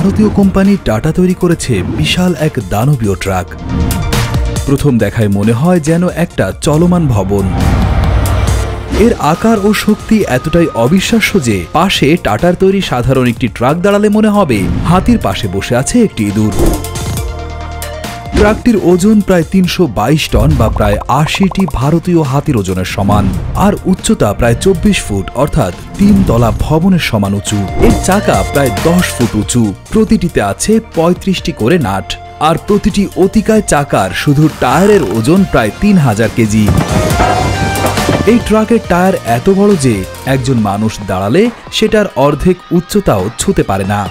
ভারতীয় company tata তৈরি করেছে বিশাল এক দানবীয় ট্রাক। প্রথম দেখায় মনে হয় যেন একটা চলমান ভবন। এর আকার ও শক্তি এতটাই অবিশ্বাস্য যে পাশে টাটার তৈরি সাধারণ একটি ট্রাক দাঁড়ালে মনে হবে হাতির পাশে বসে আছে একটি ইঁদুর। ট্রাকটির ওজন প্রায় ৩২২ টন বা প্রায় ৮০টি ভারতীয় হাতির ওজনের সমান, আর উচ্চতা প্রায় ২৪ ফুট অর্থাৎ ৩ তলা ভবনের সমান উঁচু। এর চাকা প্রায় ১০ ফুট উঁচু, প্রতিটিতে আছে ৩৫টি করে নাট, আর প্রতিটি অতিকায় চাকার শুধু টায়ারের ওজন প্রায় ৩০০০ কেজি। এই ট্রাকের টায়ার এত বড় যে একজন মানুষ দাঁড়ালে সেটার অর্ধেক উচ্চতাও ছুঁতে পারে না।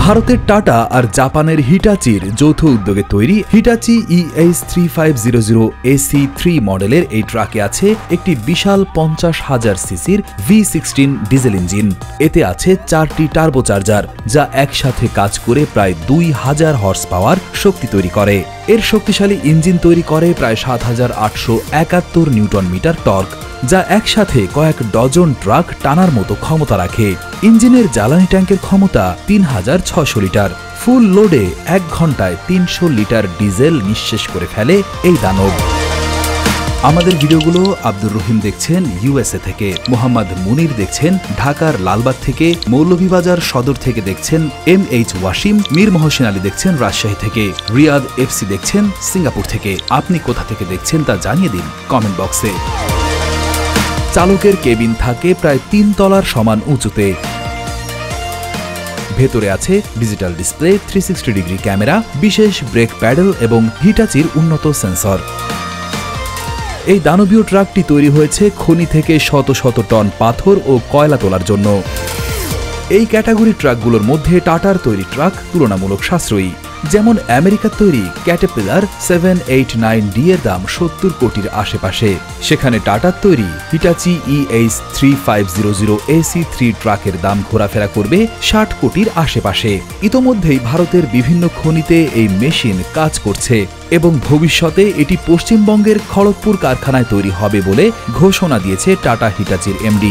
ভারতের টাটা আর জাপানের হিটাচির যৌথ উদ্যোগে তৈরি হিটাচি EH3500 AC3 মডেলের এই ট্রাকে আছে একটি বিশাল ৫০,০০০ সিসির V16 ডিজেল ইঞ্জিন। এতে আছে ৪টি টার্বোচার্জার, যা একসাথে কাজ করে প্রায় ২০০০ হর্স পাওয়ার শক্তি তৈরি করে। এর শক্তিশালী ইঞ্জিন তৈরি করে প্রায় ৭৮৭১ নিউটন মিটার টর্ক, যা একসাথে কয়েক ডজন ট্রাক টানার মতো ক্ষমতা রাখে। ইঞ্জিনের জ্বালানি ট্যাঙ্কের ক্ষমতা ৩৬০০ লিটার। ফুল লোডে ১ ঘন্টায় ৩০০ লিটার ডিজেল নিঃশেষ করে ফেলে এই দানব। আমাদের ভিডিওগুলো আব্দুর রহিম দেখছেন USA থেকে, মোহাম্মদ মুনির দেখছেন ঢাকার লালবাগ থেকে, মৌলভীবাজার সদর থেকে দেখছেন MH ওয়াসিম, মীর মহসিন আলী দেখছেন রাজশাহী থেকে, রিয়াদ FC দেখছেন সিঙ্গাপুর থেকে। আপনি কোথা থেকে দেখছেন তা জানিয়ে দিন কমেন্ট বক্সে। চালকের কেবিন থাকে প্রায় ৩ তলার সমান উঁচুতে। ভেতরে আছে ডিজিটাল ডিসপ্লে, 360 ডিগ্রি ক্যামেরা, বিশেষ ব্রেক প্যাডেল এবং হিটাচির উন্নত সেন্সর। এই দানবীয় ট্রাকটি তৈরি হয়েছে খনি থেকে শত শত টন পাথর ও কয়লা তোলার জন্য। এই ক্যাটাগরি ট্রাকগুলোর মধ্যে টাটার তৈরি ট্রাক তুলনামূলক সাশ্রয়ী। যেমন আমেরিকার তৈরি ক্যাটারপিলার 789D এর দাম ৭০ কোটির আশেপাশে, সেখানে টাটার তৈরি হিটাচি EH3500 AC3 ট্রাকের দাম ঘোরাফেরা করবে ৬০ কোটির আশেপাশে। ইতোমধ্যেই ভারতের বিভিন্ন খনিতে এই মেশিন কাজ করছে এবং ভবিষ্যতে এটি পশ্চিমবঙ্গের খড়গপুর কারখানায় তৈরি হবে বলে ঘোষণা দিয়েছে টাটা হিটাচির MD।